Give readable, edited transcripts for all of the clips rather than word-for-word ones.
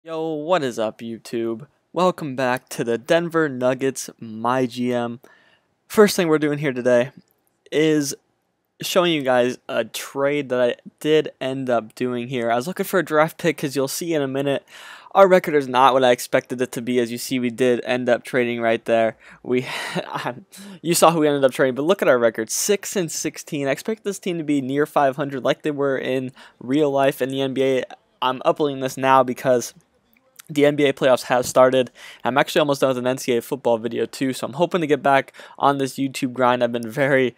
Yo, what is up, YouTube? Welcome back to the Denver Nuggets MyGM. First thing we're doing here today is showing you guys a trade that I did end up doing here. I was looking for a draft pick because you'll see in a minute our record is not what I expected it to be. As you see, we did end up trading right there. You saw who we ended up trading, but look at our record, 6-16. I expect this team to be near 500 like they were in real life in the NBA. I'm uploading this now because the NBA playoffs have started. I'm actually almost done with an NCAA football video too, so I'm hoping to get back on this YouTube grind. I've been very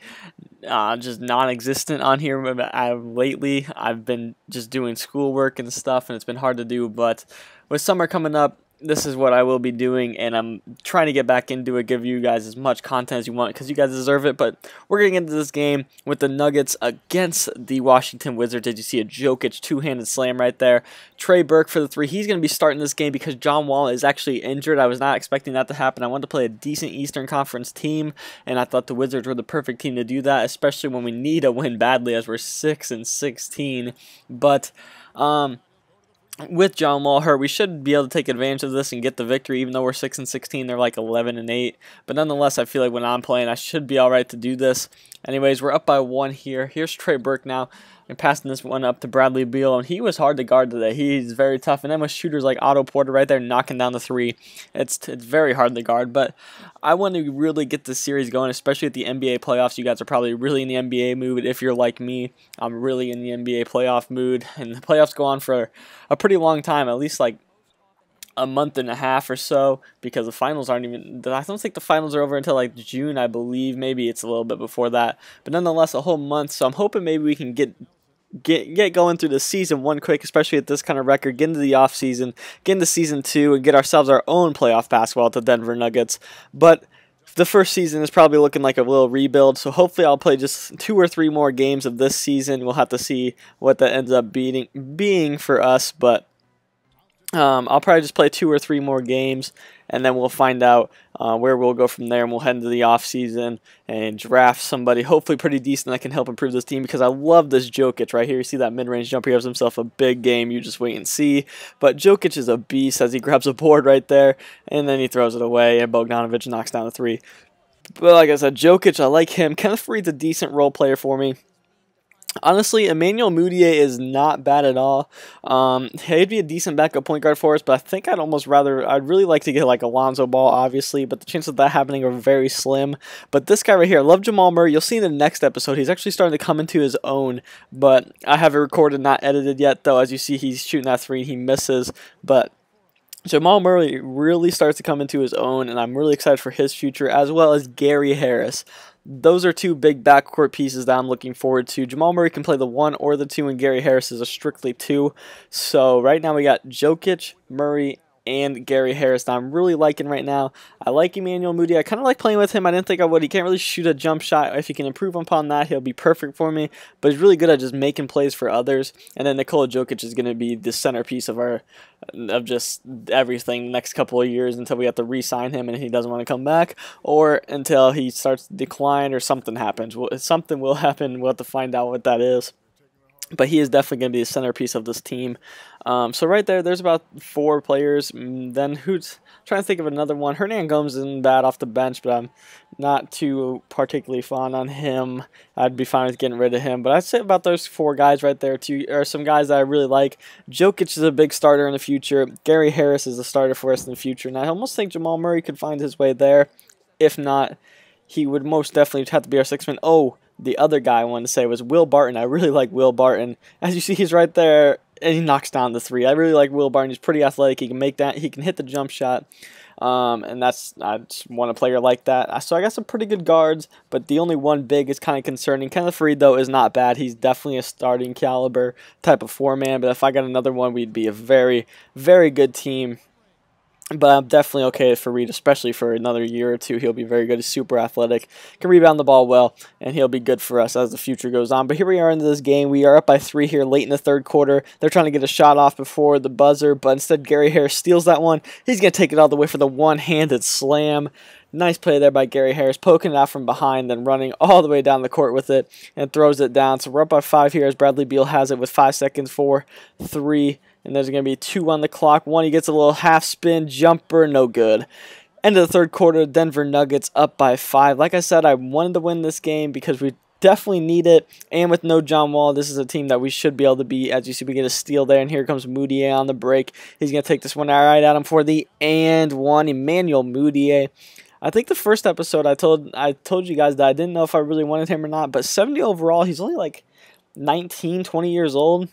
just non-existent on here lately. I've been just doing schoolwork and stuff, and it's been hard to do, but with summer coming up, this is what I will be doing, and I'm trying to get back into it, give you guys as much content as you want, because you guys deserve it. But we're getting into this game with the Nuggets against the Washington Wizards. Did you see a Jokic two-handed slam right there? Trey Burke for the three. He's going to be starting this game because John Wall is actually injured. I was not expecting that to happen. I wanted to play a decent Eastern Conference team, and I thought the Wizards were the perfect team to do that, especially when we need a win badly, as we're 6-16. But with John Wall hurt, we should be able to take advantage of this and get the victory. Even though we're 6-16, they're like 11-8. But nonetheless, I feel like when I'm playing, I should be all right to do this. Anyways, we're up by one here. Here's Trey Burke now. I'm passing this one up to Bradley Beal, and he was hard to guard today. He's very tough, and then with shooters like Otto Porter right there knocking down the three, it's very hard to guard. But I want to really get this series going, especially at the NBA playoffs. You guys are probably really in the NBA mood. If you're like me, I'm really in the NBA playoff mood, and the playoffs go on for a pretty long time, at least like a month and a half or so, because the finals aren't even, I don't think the finals are over until like June, I believe. Maybe it's a little bit before that, but nonetheless a whole month. So I'm hoping maybe we can get going through the season one quick, especially at this kind of record, get into the off season, get into season two, and get ourselves our own playoff basketball at the Denver Nuggets. But the first season is probably looking like a little rebuild, so hopefully I'll play just 2 or 3 more games of this season. We'll have to see what that ends up being for us, but I'll probably just play 2 or 3 more games, and then we'll find out where we'll go from there, and we'll head into the offseason and draft somebody hopefully pretty decent that can help improve this team, because I love this Jokic right here. You see that mid-range jumper? He has himself a big game. You just wait and see. But Jokic is a beast as he grabs a board right there, and then he throws it away, and Bogdanovic knocks down the three. But like I said, Jokic, I like him. Kenneth Faried's a decent role player for me. Honestly, Emmanuel Mudiay is not bad at all. He'd be a decent backup point guard for us, but I think I'd really like to get like Alonzo Ball, obviously, but the chances of that happening are very slim. But this guy right here, I love Jamal Murray. You'll see in the next episode, he's actually starting to come into his own, but I have it recorded, not edited yet, though. As you see, he's shooting that three, he misses, but Jamal Murray really starts to come into his own, and I'm really excited for his future, as well as Gary Harris. Those are 2 big backcourt pieces that I'm looking forward to. Jamal Murray can play the 1 or the 2, and Gary Harris is a strictly 2. So right now we got Jokic, Murray, and Gary Harris that I'm really liking right now. I like Emmanuel Mudiay. I kind of like playing with him. I didn't think I would. He can't really shoot a jump shot. If he can improve upon that, he'll be perfect for me. But he's really good at just making plays for others. And then Nikola Jokic is going to be the centerpiece of just everything the next couple of years until we have to re-sign him and he doesn't want to come back, or until he starts to decline or something happens. Something will happen. We'll have to find out what that is. But he is definitely going to be the centerpiece of this team. So right there's about 4 players. Then who's trying to think of another one? Hernan Gomes isn't bad off the bench, but I'm not too particularly fond on him. I'd be fine with getting rid of him. But I'd say about those 4 guys right there are some guys that I really like. Jokic is a big starter in the future. Gary Harris is a starter for us in the future. And I almost think Jamal Murray could find his way there. If not, he would most definitely have to be our 6th man. Oh, the other guy I wanted to say was Will Barton. I really like Will Barton. As you see, he's right there, and he knocks down the 3. I really like Will Barton. He's pretty athletic. He can make that. He can hit the jump shot, and I just want a player like that. So I got some pretty good guards, but the only one big is kind of concerning. Kenneth Faried, though, is not bad. He's definitely a starting caliber type of 4-man, but if I got another one, we'd be a very, very good team. But I'm definitely okay with Faried, especially for another year or 2. He'll be very good. He's super athletic, can rebound the ball well, and he'll be good for us as the future goes on. But here we are into this game. We are up by 3 here late in the 3rd quarter. They're trying to get a shot off before the buzzer, but instead Gary Harris steals that one. He's going to take it all the way for the one-handed slam. Nice play there by Gary Harris, poking it out from behind, then running all the way down the court with it and throws it down. So we're up by 5 here as Bradley Beal has it with 5 seconds, 4, 3, and there's going to be 2 on the clock. One, he gets a little half spin jumper, no good. End of the third quarter, Denver Nuggets up by 5. Like I said, I wanted to win this game because we definitely need it. And with no John Wall, this is a team that we should be able to beat. As you see, we get a steal there, and here comes Moutier on the break. He's going to take this one right at him for the and one. Emmanuel Moutier. I think the first episode I told you guys that I didn't know if I really wanted him or not, but 70 overall, he's only like 19, 20 years old.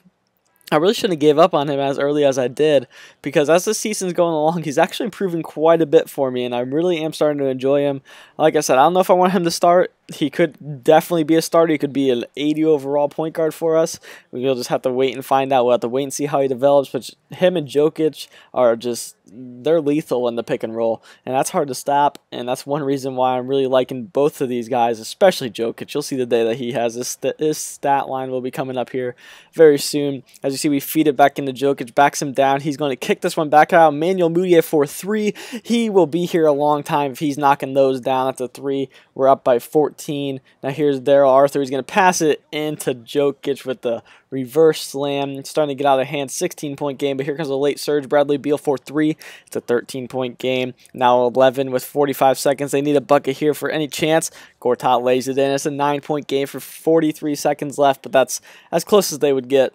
I really shouldn't have gave up on him as early as I did, because as the season's going along, he's actually improving quite a bit for me, and I really am starting to enjoy him. Like I said, I don't know if I want him to start. He could definitely be a starter. He could be an 80 overall point guard for us. We'll just have to wait and find out. We'll have to wait and see how he develops, but him and Jokic are just, they're lethal in the pick and roll, and that's hard to stop, and that's one reason why I'm really liking both of these guys, especially Jokic. You'll see the day that he has this stat line will be coming up here very soon. As you see, we feed it back into Jokic, backs him down. He's going to kick this one back out. Emmanuel Moutier for 3. He will be here a long time if he's knocking those down. That's a 3. We're up by 14. Now here's Daryl Arthur. He's going to pass it into Jokic with the reverse slam. It's starting to get out of hand. 16-point game, but here comes a late surge. Bradley Beal for 3. It's a 13-point game. Now 11 with 45 seconds. They need a bucket here for any chance. Gortat lays it in. It's a 9-point game for 43 seconds left, but that's as close as they would get.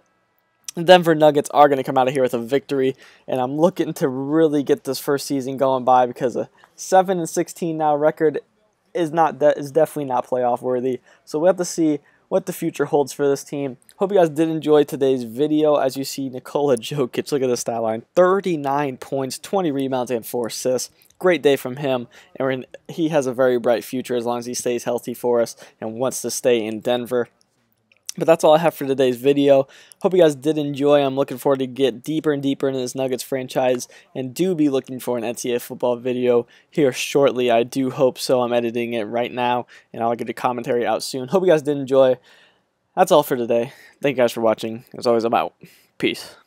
The Denver Nuggets are going to come out of here with a victory, and I'm looking to really get this first season going by, because a 7-16 now record is definitely not playoff worthy. So we'll have to see what the future holds for this team. Hope you guys did enjoy today's video. As you see, Nikola Jokic, look at the stat line: 39 points, 20 rebounds, and 4 assists. Great day from him, and he has a very bright future as long as he stays healthy for us and wants to stay in Denver. But that's all I have for today's video. Hope you guys did enjoy. I'm looking forward to get deeper and deeper into this Nuggets franchise, and do be looking for an NCAA football video here shortly. I do hope so. I'm editing it right now, and I'll get a commentary out soon. Hope you guys did enjoy. That's all for today. Thank you guys for watching. As always, I'm out. Peace.